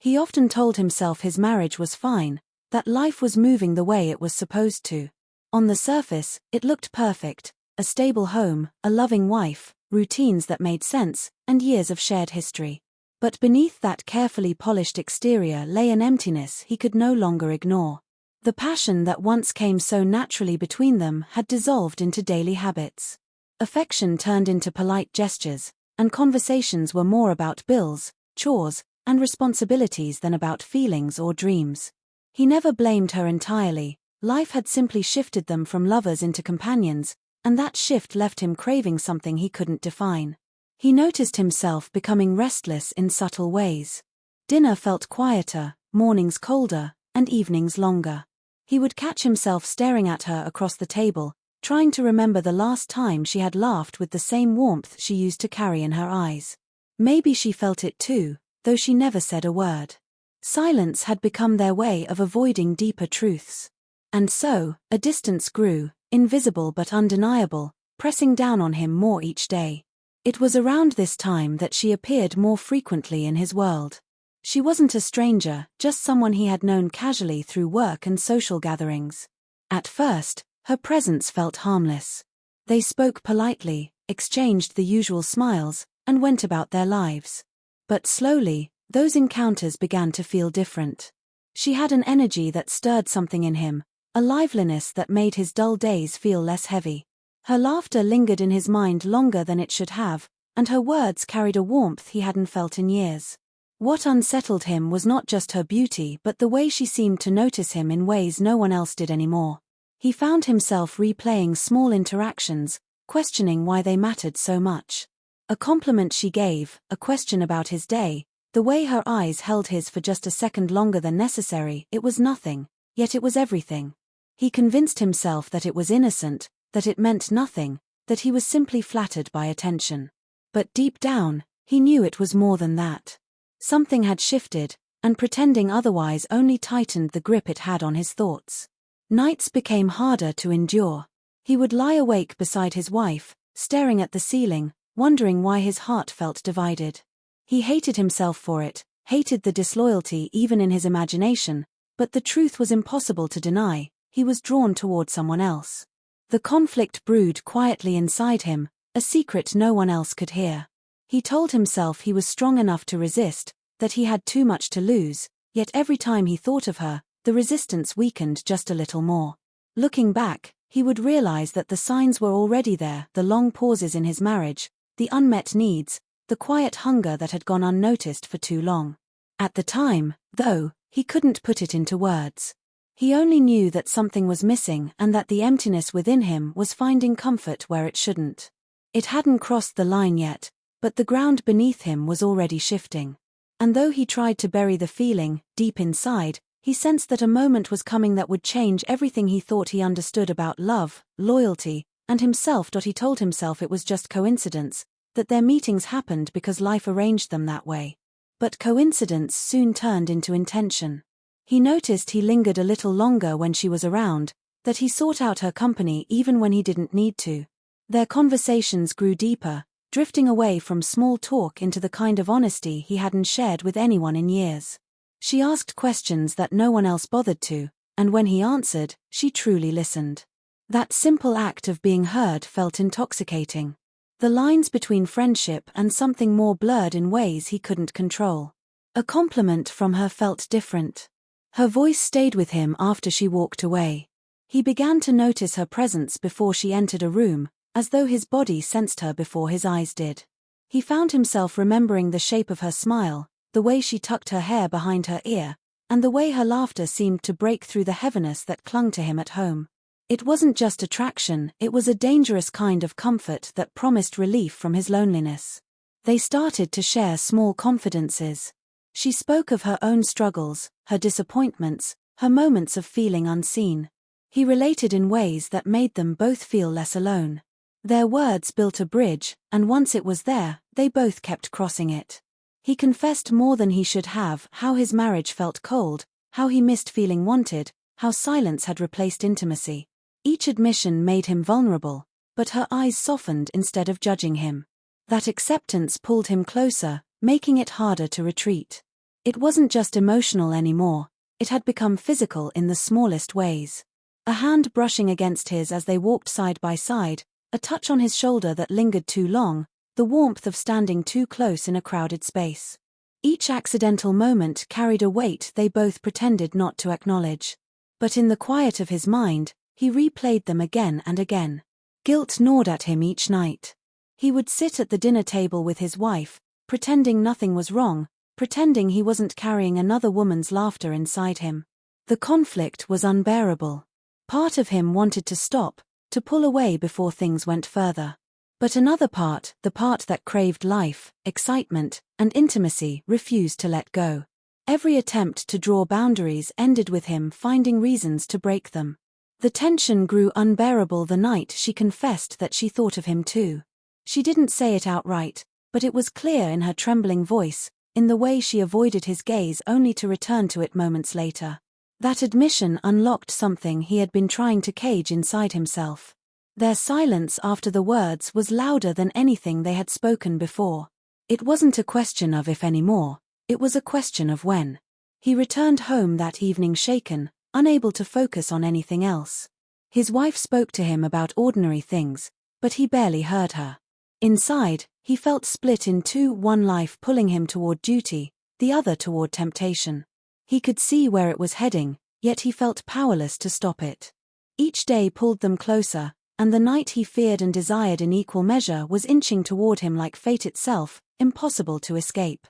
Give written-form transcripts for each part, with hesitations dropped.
He often told himself his marriage was fine, that life was moving the way it was supposed to. On the surface, it looked perfect: a stable home, a loving wife, routines that made sense, and years of shared history. But beneath that carefully polished exterior lay an emptiness he could no longer ignore. The passion that once came so naturally between them had dissolved into daily habits. Affection turned into polite gestures, and conversations were more about bills, chores, and responsibilities than about feelings or dreams. He never blamed her entirely. Life had simply shifted them from lovers into companions, and that shift left him craving something he couldn't define. He noticed himself becoming restless in subtle ways. Dinner felt quieter, mornings colder, and evenings longer. He would catch himself staring at her across the table, trying to remember the last time she had laughed with the same warmth she used to carry in her eyes. Maybe she felt it too, though she never said a word. Silence had become their way of avoiding deeper truths. And so, a distance grew, invisible but undeniable, pressing down on him more each day. It was around this time that she appeared more frequently in his world. She wasn't a stranger, just someone he had known casually through work and social gatherings. At first, her presence felt harmless. They spoke politely, exchanged the usual smiles, and went about their lives. But slowly, those encounters began to feel different. She had an energy that stirred something in him, a liveliness that made his dull days feel less heavy. Her laughter lingered in his mind longer than it should have, and her words carried a warmth he hadn't felt in years. What unsettled him was not just her beauty but the way she seemed to notice him in ways no one else did anymore. He found himself replaying small interactions, questioning why they mattered so much. A compliment she gave, a question about his day, the way her eyes held his for just a second longer than necessary, it was nothing, yet it was everything. He convinced himself that it was innocent, that it meant nothing, that he was simply flattered by attention. But deep down, he knew it was more than that. Something had shifted, and pretending otherwise only tightened the grip it had on his thoughts. Nights became harder to endure. He would lie awake beside his wife, staring at the ceiling, wondering why his heart felt divided. He hated himself for it, hated the disloyalty even in his imagination, but the truth was impossible to deny: he was drawn toward someone else. The conflict brewed quietly inside him, a secret no one else could hear. He told himself he was strong enough to resist, that he had too much to lose, yet every time he thought of her, the resistance weakened just a little more. Looking back, he would realize that the signs were already there: the long pauses in his marriage, the unmet needs, the quiet hunger that had gone unnoticed for too long. At the time, though, he couldn't put it into words. He only knew that something was missing and that the emptiness within him was finding comfort where it shouldn't. It hadn't crossed the line yet, but the ground beneath him was already shifting. And though he tried to bury the feeling, deep inside, he sensed that a moment was coming that would change everything he thought he understood about love, loyalty, and himself. He told himself it was just coincidence, that their meetings happened because life arranged them that way. But coincidence soon turned into intention. He noticed he lingered a little longer when she was around, that he sought out her company even when he didn't need to. Their conversations grew deeper, drifting away from small talk into the kind of honesty he hadn't shared with anyone in years. She asked questions that no one else bothered to, and when he answered, she truly listened. That simple act of being heard felt intoxicating. The lines between friendship and something more blurred in ways he couldn't control. A compliment from her felt different. Her voice stayed with him after she walked away. He began to notice her presence before she entered a room, as though his body sensed her before his eyes did. He found himself remembering the shape of her smile, the way she tucked her hair behind her ear, and the way her laughter seemed to break through the heaviness that clung to him at home. It wasn't just attraction, it was a dangerous kind of comfort that promised relief from his loneliness. They started to share small confidences. She spoke of her own struggles, her disappointments, her moments of feeling unseen. He related in ways that made them both feel less alone. Their words built a bridge, and once it was there, they both kept crossing it. He confessed more than he should have: how his marriage felt cold, how he missed feeling wanted, how silence had replaced intimacy. Each admission made him vulnerable, but her eyes softened instead of judging him. That acceptance pulled him closer, making it harder to retreat. It wasn't just emotional anymore, it had become physical in the smallest ways. A hand brushing against his as they walked side by side, a touch on his shoulder that lingered too long, the warmth of standing too close in a crowded space. Each accidental moment carried a weight they both pretended not to acknowledge. But in the quiet of his mind, he replayed them again and again. Guilt gnawed at him each night. He would sit at the dinner table with his wife, pretending nothing was wrong, pretending he wasn't carrying another woman's laughter inside him. The conflict was unbearable. Part of him wanted to stop, to pull away before things went further. But another part, the part that craved life, excitement, and intimacy, refused to let go. Every attempt to draw boundaries ended with him finding reasons to break them. The tension grew unbearable the night she confessed that she thought of him too. She didn't say it outright, but it was clear in her trembling voice, in the way she avoided his gaze only to return to it moments later. That admission unlocked something he had been trying to cage inside himself. Their silence after the words was louder than anything they had spoken before. It wasn't a question of if anymore, it was a question of when. He returned home that evening shaken, unable to focus on anything else. His wife spoke to him about ordinary things, but he barely heard her. Inside, he felt split in two, one life pulling him toward duty, the other toward temptation. He could see where it was heading, yet he felt powerless to stop it. Each day pulled them closer, and the night he feared and desired in equal measure was inching toward him like fate itself, impossible to escape.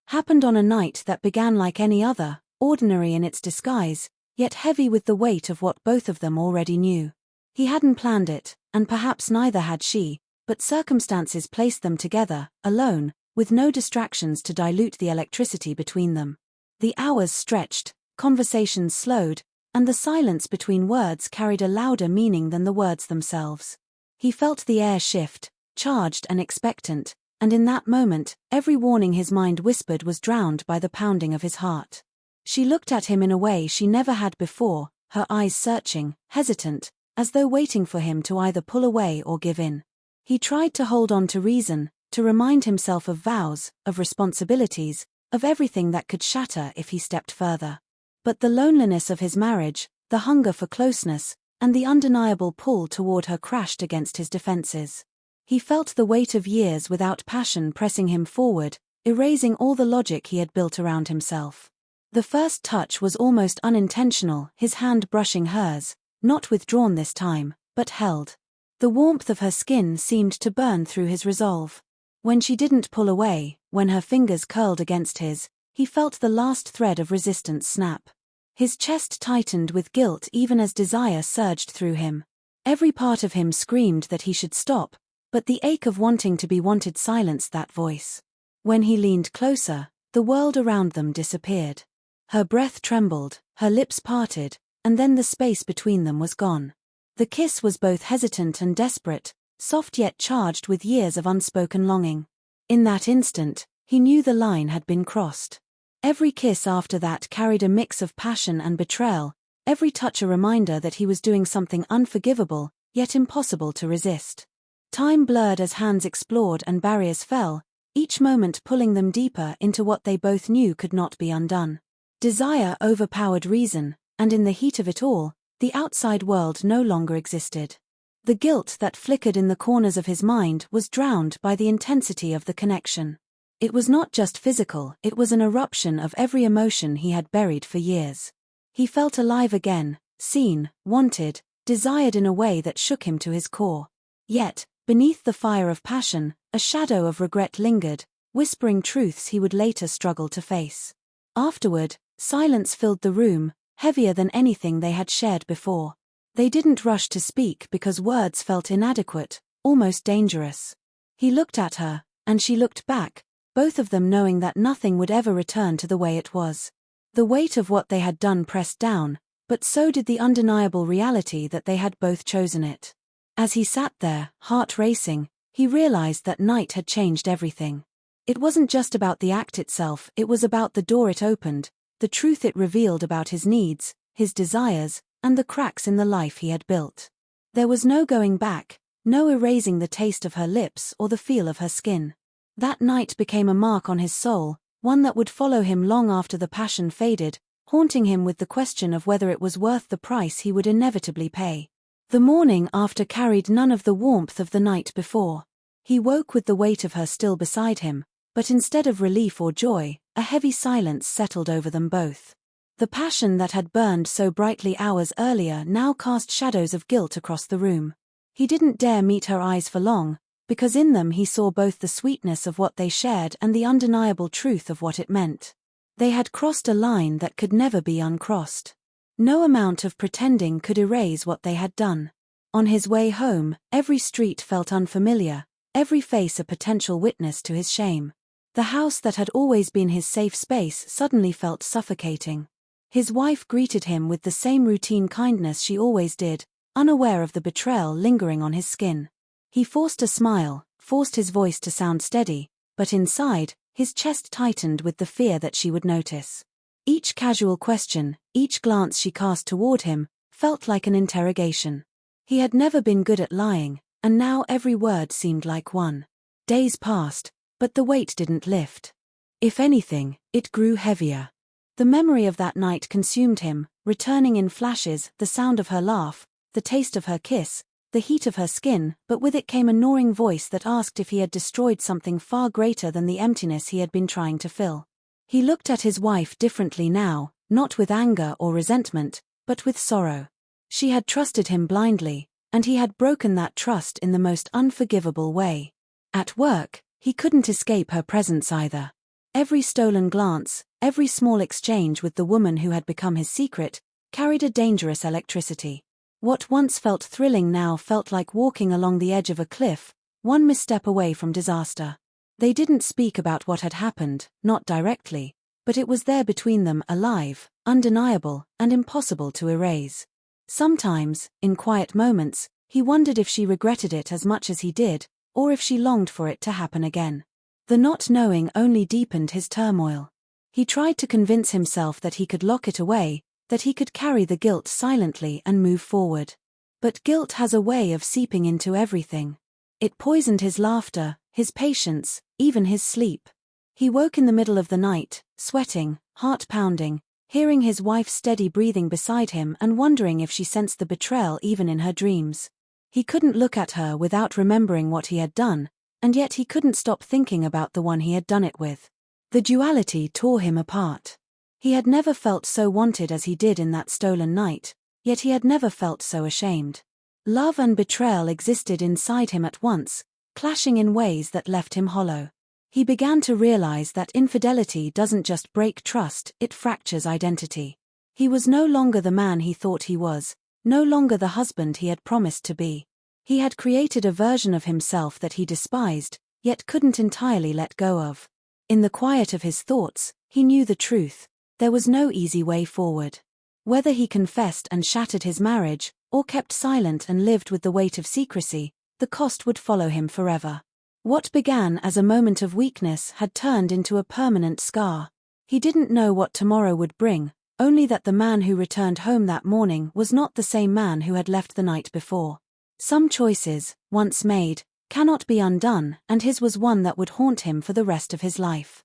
Happened on a night that began like any other, ordinary in its disguise, yet heavy with the weight of what both of them already knew. He hadn't planned it, and perhaps neither had she, but circumstances placed them together, alone, with no distractions to dilute the electricity between them. The hours stretched, conversations slowed, and the silence between words carried a louder meaning than the words themselves. He felt the air shift, charged and expectant, and in that moment, every warning his mind whispered was drowned by the pounding of his heart. She looked at him in a way she never had before, her eyes searching, hesitant, as though waiting for him to either pull away or give in. He tried to hold on to reason, to remind himself of vows, of responsibilities, of everything that could shatter if he stepped further. But the loneliness of his marriage, the hunger for closeness, and the undeniable pull toward her crashed against his defenses. He felt the weight of years without passion pressing him forward, erasing all the logic he had built around himself. The first touch was almost unintentional, his hand brushing hers, not withdrawn this time, but held. The warmth of her skin seemed to burn through his resolve. When she didn't pull away, when her fingers curled against his, he felt the last thread of resistance snap. His chest tightened with guilt even as desire surged through him. Every part of him screamed that he should stop, but the ache of wanting to be wanted silenced that voice. When he leaned closer, the world around them disappeared. Her breath trembled, her lips parted, and then the space between them was gone. The kiss was both hesitant and desperate, soft yet charged with years of unspoken longing. In that instant, he knew the line had been crossed. Every kiss after that carried a mix of passion and betrayal, every touch a reminder that he was doing something unforgivable, yet impossible to resist. Time blurred as hands explored and barriers fell, each moment pulling them deeper into what they both knew could not be undone. Desire overpowered reason, and in the heat of it all, the outside world no longer existed. The guilt that flickered in the corners of his mind was drowned by the intensity of the connection. It was not just physical, it was an eruption of every emotion he had buried for years. He felt alive again, seen, wanted, desired in a way that shook him to his core. Yet, beneath the fire of passion, a shadow of regret lingered, whispering truths he would later struggle to face. Afterward, silence filled the room, heavier than anything they had shared before. They didn't rush to speak because words felt inadequate, almost dangerous. He looked at her, and she looked back, both of them knowing that nothing would ever return to the way it was. The weight of what they had done pressed down, but so did the undeniable reality that they had both chosen it. As he sat there, heart racing, he realized that night had changed everything. It wasn't just about the act itself, it was about the door it opened, the truth it revealed about his needs, his desires, and the cracks in the life he had built. There was no going back, no erasing the taste of her lips or the feel of her skin. That night became a mark on his soul, one that would follow him long after the passion faded, haunting him with the question of whether it was worth the price he would inevitably pay. The morning after carried none of the warmth of the night before. He woke with the weight of her still beside him, but instead of relief or joy, a heavy silence settled over them both. The passion that had burned so brightly hours earlier now cast shadows of guilt across the room. He didn't dare meet her eyes for long, because in them he saw both the sweetness of what they shared and the undeniable truth of what it meant. They had crossed a line that could never be uncrossed. No amount of pretending could erase what they had done. On his way home, every street felt unfamiliar, every face a potential witness to his shame. The house that had always been his safe space suddenly felt suffocating. His wife greeted him with the same routine kindness she always did, unaware of the betrayal lingering on his skin. He forced a smile, forced his voice to sound steady, but inside, his chest tightened with the fear that she would notice. Each casual question, each glance she cast toward him, felt like an interrogation. He had never been good at lying, and now every word seemed like one. Days passed, but the weight didn't lift. If anything, it grew heavier. The memory of that night consumed him, returning in flashes, the sound of her laugh, the taste of her kiss, the heat of her skin, but with it came a gnawing voice that asked if he had destroyed something far greater than the emptiness he had been trying to fill. He looked at his wife differently now, not with anger or resentment, but with sorrow. She had trusted him blindly, and he had broken that trust in the most unforgivable way. At work, he couldn't escape her presence either. Every stolen glance, every small exchange with the woman who had become his secret, carried a dangerous electricity. What once felt thrilling now felt like walking along the edge of a cliff, one misstep away from disaster. They didn't speak about what had happened, not directly, but it was there between them, alive, undeniable, and impossible to erase. Sometimes, in quiet moments, he wondered if she regretted it as much as he did, or if she longed for it to happen again. The not knowing only deepened his turmoil. He tried to convince himself that he could lock it away, that he could carry the guilt silently and move forward. But guilt has a way of seeping into everything. It poisoned his laughter, his patience, even his sleep. He woke in the middle of the night, sweating, heart pounding, hearing his wife's steady breathing beside him and wondering if she sensed the betrayal even in her dreams. He couldn't look at her without remembering what he had done, and yet he couldn't stop thinking about the one he had done it with. The duality tore him apart. He had never felt so wanted as he did in that stolen night, yet he had never felt so ashamed. Love and betrayal existed inside him at once, clashing in ways that left him hollow. He began to realize that infidelity doesn't just break trust, it fractures identity. He was no longer the man he thought he was, no longer the husband he had promised to be. He had created a version of himself that he despised, yet couldn't entirely let go of. In the quiet of his thoughts, he knew the truth. There was no easy way forward. Whether he confessed and shattered his marriage, or kept silent and lived with the weight of secrecy, the cost would follow him forever. What began as a moment of weakness had turned into a permanent scar. He didn't know what tomorrow would bring, only that the man who returned home that morning was not the same man who had left the night before. Some choices, once made, cannot be undone, and his was one that would haunt him for the rest of his life.